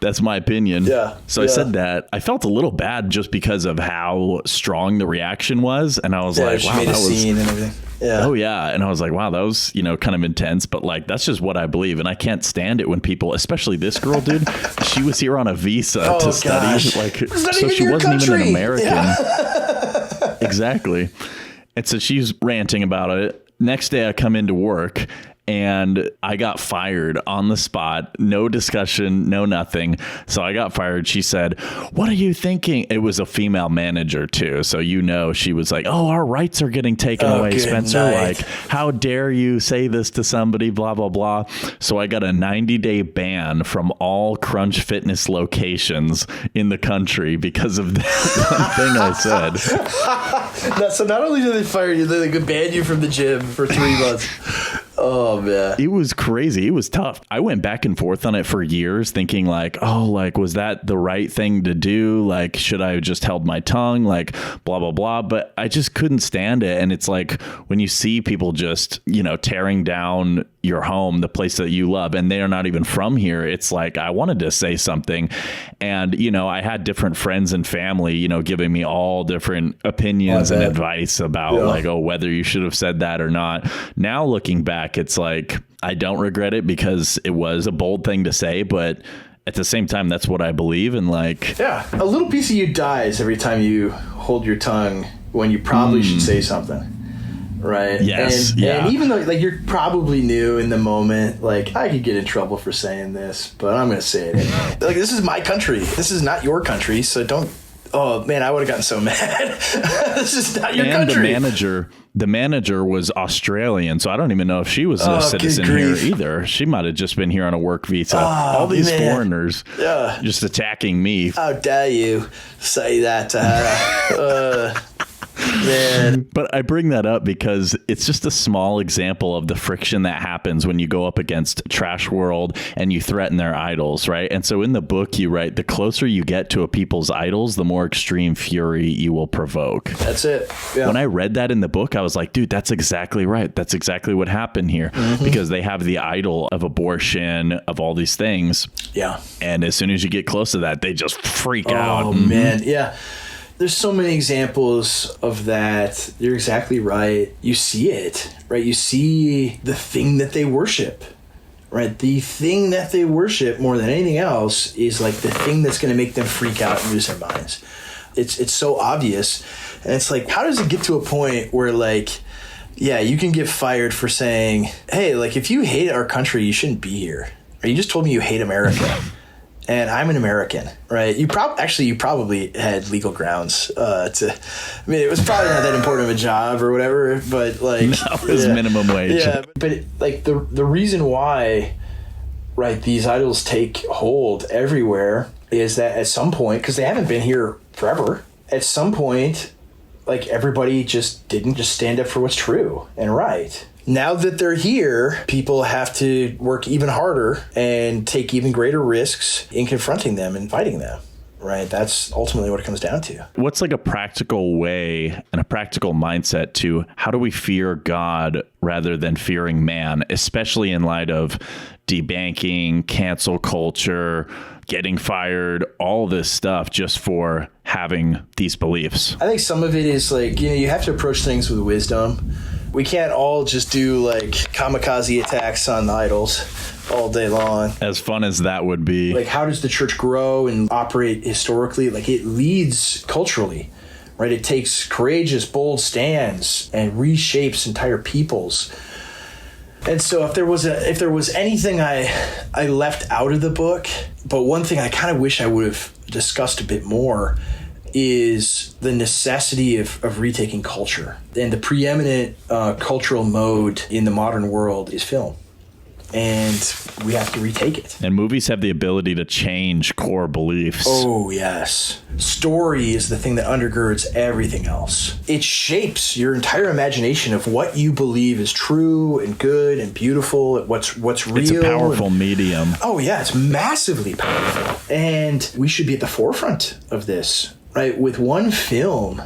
That's my opinion. Yeah. So I said that. I felt a little bad just because of how strong the reaction was. And I was like, wow, made a scene and everything. Yeah. Oh, yeah. And I was like, wow, that was, kind of intense. But like, that's just what I believe. And I can't stand it when people, especially this girl, dude, she was here on a visa to study. Gosh. So she wasn't even an American. Yeah. Exactly. And so she's ranting about it. Next day I come into work and I got fired on the spot. No discussion, no nothing. So I got fired. She said, what are you thinking? It was a female manager too. So, she was like, oh, our rights are getting taken away, Spencer. Night. Like, how dare you say this to somebody, blah, blah, blah. So I got a 90-day ban from all Crunch Fitness locations in the country because of that thing I said. So not only did they fire you, they could ban you from the gym for 3 months. Oh, man. It was crazy. It was tough. I went back and forth on it for years thinking was that the right thing to do? Like, should I have just held my tongue? Like, blah, blah, blah. But I just couldn't stand it. And it's like when you see people just, tearing down your home, the place that you love, and they are not even from here. It's like, I wanted to say something. And, I had different friends and family, giving me all different opinions and advice about whether you should have said that or not. Now looking back, it's like, I don't regret it because it was a bold thing to say, but at the same time, that's what I believe. And a little piece of you dies every time you hold your tongue when you probably should say something. Right. Yes. And even though you're probably new in the moment, I could get in trouble for saying this, but I'm going to say it anyway. This is my country. This is not your country. So don't. Oh man, I would have gotten so mad. This is not your country. The manager was Australian, so I don't even know if she was a citizen here either. She might have just been here on a work visa. All these foreigners just attacking me. How dare you say that to her? Man. But I bring that up because it's just a small example of the friction that happens when you go up against Trash World and you threaten their idols, right? And so in the book you write, the closer you get to a people's idols, the more extreme fury you will provoke. That's it. Yeah. When I read that in the book, I was like, dude, that's exactly right. That's exactly what happened here. Because they have the idol of abortion, of all these things. Yeah. And as soon as you get close to that, they just freak out. Oh, man. Yeah. There's so many examples of that. You're exactly right. You see it, right? You see the thing that they worship, right? The thing that they worship more than anything else is the thing that's going to make them freak out and lose their minds. It's so obvious. And it's how does it get to a point where you can get fired for saying, hey, if you hate our country, you shouldn't be here. Or you just told me you hate America. And I'm an American, right? You probably had legal grounds to. I mean, it was probably not that important of a job or whatever, but no, it was minimum wage. Yeah, but the reason why, right, these idols take hold everywhere is that at some point, because they haven't been here forever, at some point, everybody just didn't just stand up for what's true and right. Now that they're here, people have to work even harder and take even greater risks in confronting them and fighting them, right? That's ultimately what it comes down to. What's a practical way and a practical mindset to how do we fear God rather than fearing man, especially in light of debanking, cancel culture, getting fired, all this stuff just for having these beliefs? I think some of it is you have to approach things with wisdom. We can't all just do like kamikaze attacks on the idols all day long. As fun as that would be. Like, how does the church grow and operate historically? Like, it leads culturally, right? It takes courageous, bold stands and reshapes entire peoples. And so if there was anything I left out of the book, but one thing I kind of wish I would have discussed a bit more is the necessity of retaking culture. And the preeminent cultural mode in the modern world is film. And we have to retake it. And movies have the ability to change core beliefs. Oh, yes. Story is the thing that undergirds everything else. It shapes your entire imagination of what you believe is true and good and beautiful, what's real. It's a powerful medium. Oh, yeah, it's massively powerful. And we should be at the forefront of this, right? With one film,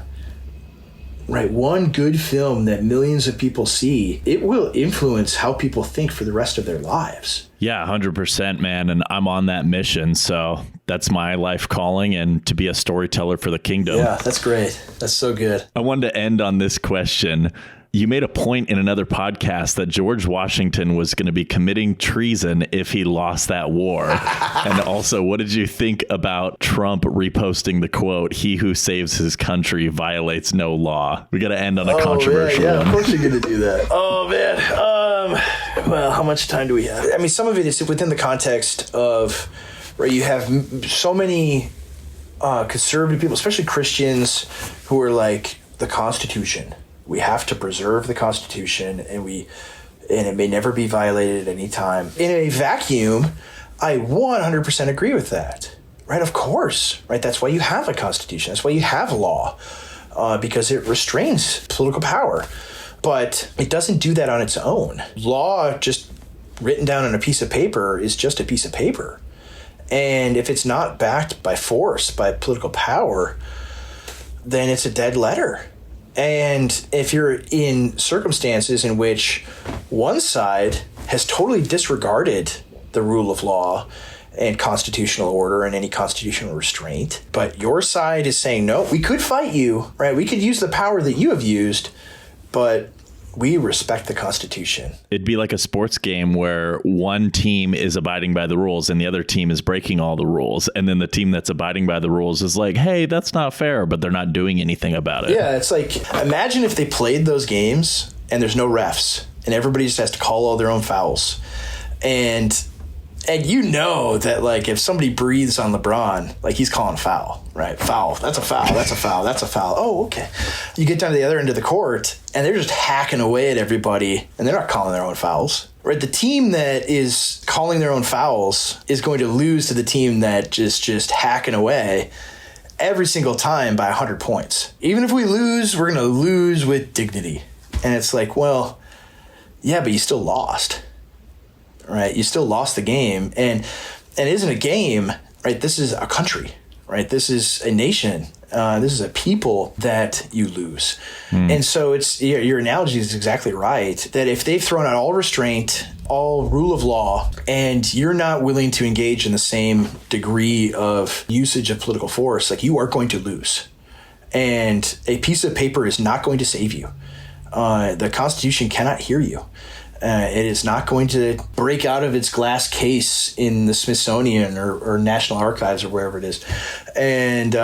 right, one good film that millions of people see, it will influence how people think for the rest of their lives. Yeah, 100%, man. And I'm on that mission. So that's my life calling, and to be a storyteller for the kingdom. Yeah, that's great. That's so good. I wanted to end on this question. You made a point in another podcast that George Washington was going to be committing treason if he lost that war. And also, what did you think about Trump reposting the quote, "He who saves his country violates no law"? We got to end on a controversial one. Of course you're going to do that. Oh, man. Well, how much time do we have? I mean, some of it is within the context of, right, you have so many conservative people, especially Christians, who are like, the Constitution. We have to preserve the Constitution, and it may never be violated at any time. In a vacuum, I 100% agree with that, right? Of course, right? That's why you have a Constitution. That's why you have law, because it restrains political power. But it doesn't do that on its own. Law, just written down on a piece of paper, is just a piece of paper. And if it's not backed by force, by political power, then it's a dead letter. And if you're in circumstances in which one side has totally disregarded the rule of law and constitutional order and any constitutional restraint, but your side is saying, no, we could fight you, right? We could use the power that you have used, but we respect the Constitution. It'd be like a sports game where one team is abiding by the rules and the other team is breaking all the rules. And then the team that's abiding by the rules is like, hey, that's not fair, but they're not doing anything about it. Yeah, it's like, imagine if they played those games and there's no refs and everybody just has to call all their own fouls. And you know that, like, if somebody breathes on LeBron, like, he's calling foul, right? Foul. That's a foul. That's a foul. That's a foul. Oh, okay. You get down to the other end of the court, and they're just hacking away at everybody, and they're not calling their own fouls, right? The team that is calling their own fouls is going to lose to the team that just hacking away every single time by 100 points. Even if we lose, we're going to lose with dignity. And it's like, well, yeah, but you still lost. Right, you still lost the game, and it isn't a game, right? This is a country, right? This is a nation. This is a people that you lose, and so it's your analogy is exactly right. That if they've thrown out all restraint, all rule of law, and you're not willing to engage in the same degree of usage of political force, like, you are going to lose, and a piece of paper is not going to save you. The Constitution cannot hear you. It is not going to break out of its glass case in the Smithsonian or National Archives or wherever it is and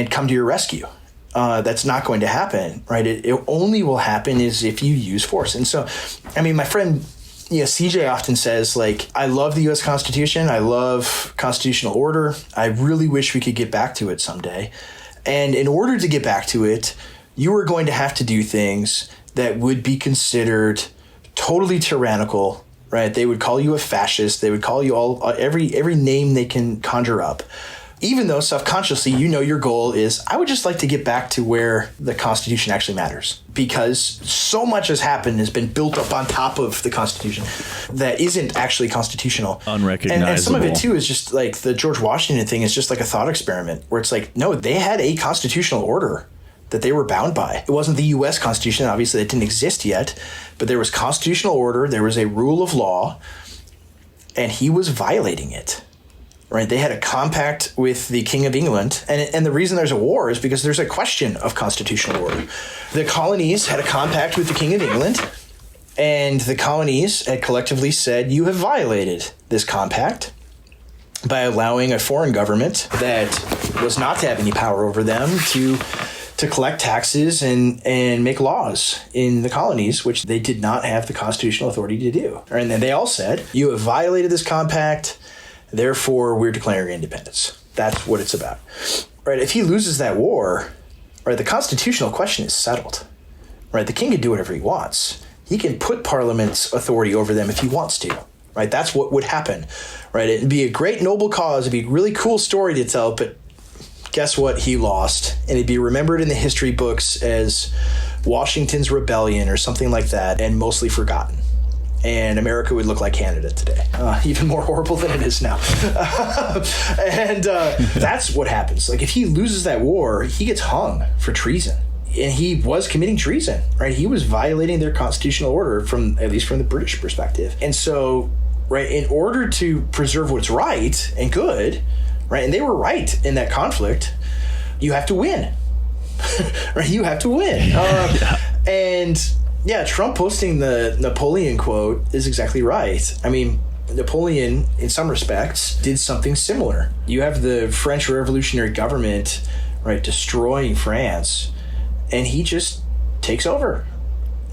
come to your rescue. That's not going to happen, right? It only will happen is if you use force. And so, I mean, my friend, CJ often says, like, I love the U.S. Constitution. I love constitutional order. I really wish we could get back to it someday. And in order to get back to it, you are going to have to do things that would be considered totally tyrannical, right? They would call you a fascist. They would call you every name they can conjure up. Even though subconsciously, your goal is, I would just like to get back to where the Constitution actually matters, because so much has happened, has been built up on top of the Constitution that isn't actually constitutional. Unrecognizable. And some of it too is just like the George Washington thing is just like a thought experiment where it's like, no, they had a constitutional order that they were bound by. It wasn't the U.S. Constitution, obviously it didn't exist yet, but there was constitutional order, there was a rule of law, and he was violating it, right? They had a compact with the King of England. And the reason there's a war is because there's a question of constitutional order. The colonies had a compact with the King of England, and the colonies had collectively said, you have violated this compact by allowing a foreign government that was not to have any power over them to collect taxes and make laws in the colonies, which they did not have the constitutional authority to do. And then they all said, you have violated this compact, therefore we're declaring independence. That's what it's about. Right? If he loses that war, right, the constitutional question is settled. Right? The king can do whatever he wants. He can put Parliament's authority over them if he wants to. Right? That's what would happen. Right? It'd be a great noble cause. It'd be a really cool story to tell, but guess what? He lost. And it'd be remembered in the history books as Washington's Rebellion or something like that, and mostly forgotten. And America would look like Canada today. Even more horrible than it is now. And that's what happens. Like, if he loses that war, he gets hung for treason. And he was committing treason, right? He was violating their constitutional order, at least from the British perspective. And so, right, in order to preserve what's right and good, right, and they were right in that conflict, you have to win. Right? You have to win. And yeah, Trump posting the Napoleon quote is exactly right. I mean, Napoleon, in some respects, did something similar. You have the French revolutionary government, right, destroying France, and he just takes over.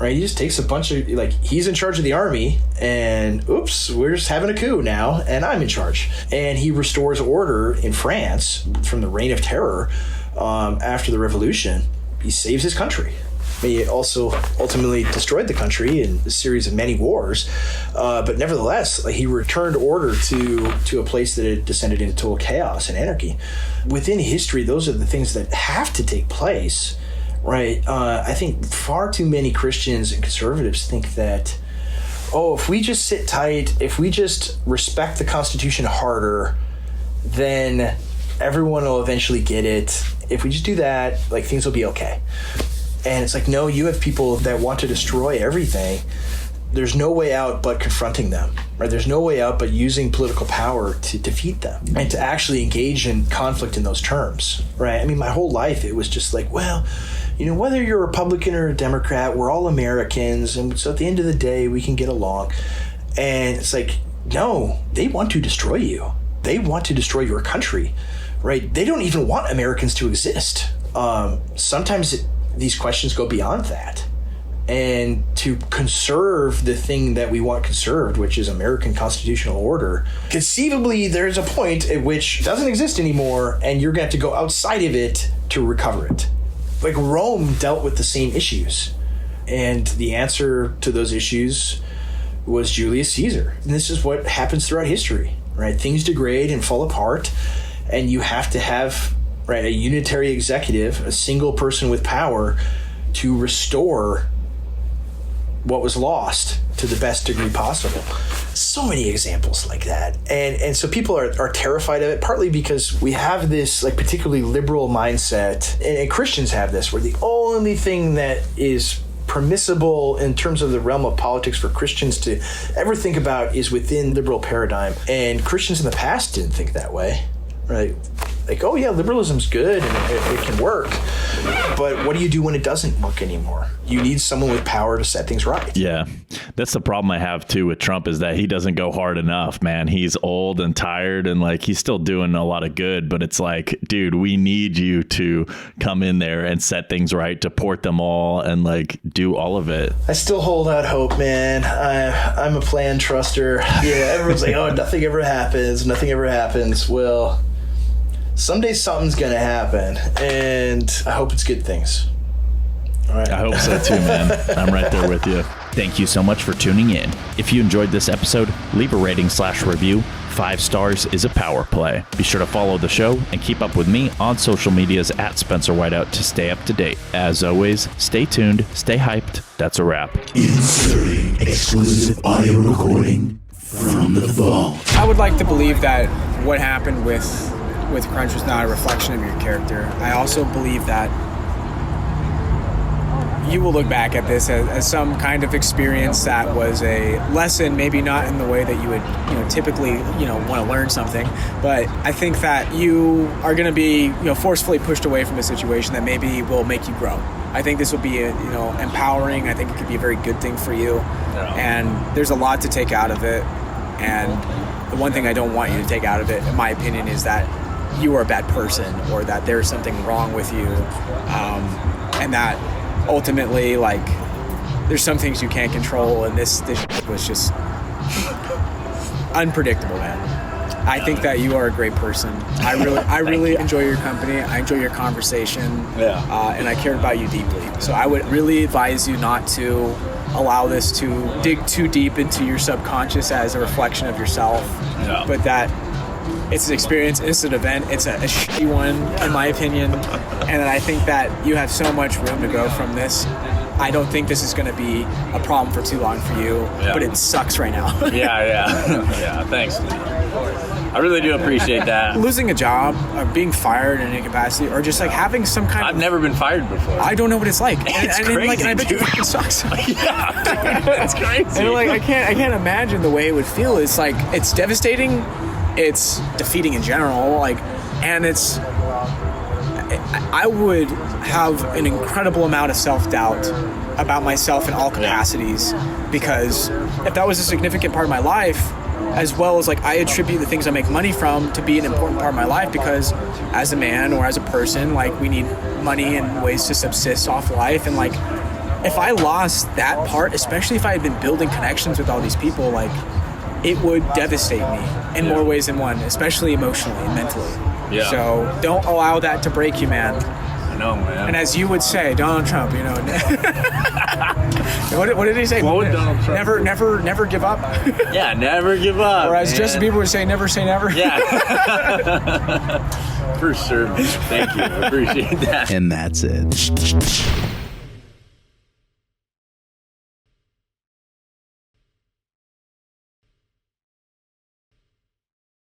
Right, he just takes a bunch of, like, he's in charge of the army, and oops, we're just having a coup now, and I'm in charge. And he restores order in France from the reign of terror after the revolution. He saves his country. He also ultimately destroyed the country in a series of many wars, but nevertheless, like, he returned order to a place that had descended into total chaos and anarchy. Within history, those are the things that have to take place. Right. I think far too many Christians and conservatives think that, if we just sit tight, if we just respect the Constitution harder, then everyone will eventually get it. If we just do that, like, things will be okay. And it's like, no, you have people that want to destroy everything. There's no way out but confronting them, right? There's no way out but using political power to defeat them and to actually engage in conflict in those terms, right? I mean, my whole life, it was just like, well, you know, whether you're a Republican or a Democrat, we're all Americans, and so at the end of the day, we can get along. And it's like, no, they want to destroy you. They want to destroy your country, right? They don't even want Americans to exist. Sometimes these questions go beyond that. And to conserve the thing that we want conserved, which is American constitutional order, conceivably there's a point at which it doesn't exist anymore, and you're going to have to go outside of it to recover it. Like, Rome dealt with the same issues, and the answer to those issues was Julius Caesar. And this is what happens throughout history, right? Things degrade and fall apart, and you have to have, right, a unitary executive, a single person with power to restore what was lost to the best degree possible. So many examples like that. And so people are terrified of it, partly because we have this, like, particularly liberal mindset, and Christians have this, where the only thing that is permissible in terms of the realm of politics for Christians to ever think about is within liberal paradigm. And Christians in the past didn't think that way, right? Like, oh yeah, liberalism's good and it can work. But what do you do when it doesn't work anymore? You need someone with power to set things right. Yeah. That's the problem I have too with Trump, is that he doesn't go hard enough, man. He's old and tired, and like, he's still doing a lot of good, but it's like, dude, we need you to come in there and set things right, to port them all and like do all of it. I still hold out hope, man. I'm a plan truster. Yeah, everyone's like, oh, nothing ever happens. Well, someday something's going to happen, and I hope it's good things. All right. I hope so too, man. I'm right there with you. Thank you so much for tuning in. If you enjoyed this episode, leave a rating/review. 5 stars is a power play. Be sure to follow the show and keep up with me on social medias at Spencer Whiteout to stay up to date. As always, stay tuned, stay hyped. That's a wrap. Inserting exclusive audio recording from the vault. I would like to believe that what happened with Crunch was not a reflection of your character. I also believe that you will look back at this as some kind of experience that was a lesson, maybe not in the way that you would, typically, want to learn something. But I think that you are going to be, forcefully pushed away from a situation that maybe will make you grow. I think this will be, empowering. I think it could be a very good thing for you. Yeah. And there's a lot to take out of it. And the one thing I don't want you to take out of it, in my opinion, is that you are a bad person or that there's something wrong with you. And that ultimately, like, there's some things you can't control. And this was just unpredictable, man. I think that you are a great person. I really enjoy your company. I enjoy your conversation. And I care about you deeply. So I would really advise you not to allow this to dig too deep into your subconscious as a reflection of yourself. But that it's an experience, it's an event, it's a shitty one, in my opinion. And I think that you have so much room to grow from this. I don't think this is going to be a problem for too long for you, but it sucks right now. Yeah, thanks. I really do appreciate that. Losing a job, or being fired in any capacity, or just like having some kind I've never been fired before. I don't know what it's like. It's crazy, and I bet you it sucks. It's crazy. And I can't imagine the way it would feel. It's like, it's devastating, it's defeating in general, and it's, I would have an incredible amount of self-doubt about myself in all capacities, because if that was a significant part of my life, as well as I attribute the things I make money from to be an important part of my life, because as a man or as a person, we need money and ways to subsist off life. And if I lost that part, especially if I had been building connections with all these people, it would devastate me in more ways than one, especially emotionally and mentally. So don't allow that to break you, man. I know, man. And as you would say, Donald Trump, what did he say? What would Donald Trump? Never give up. Yeah, never give up. Or as Justin Bieber would say, never say never. Yeah. For sure. Thank you. I appreciate that. And that's it.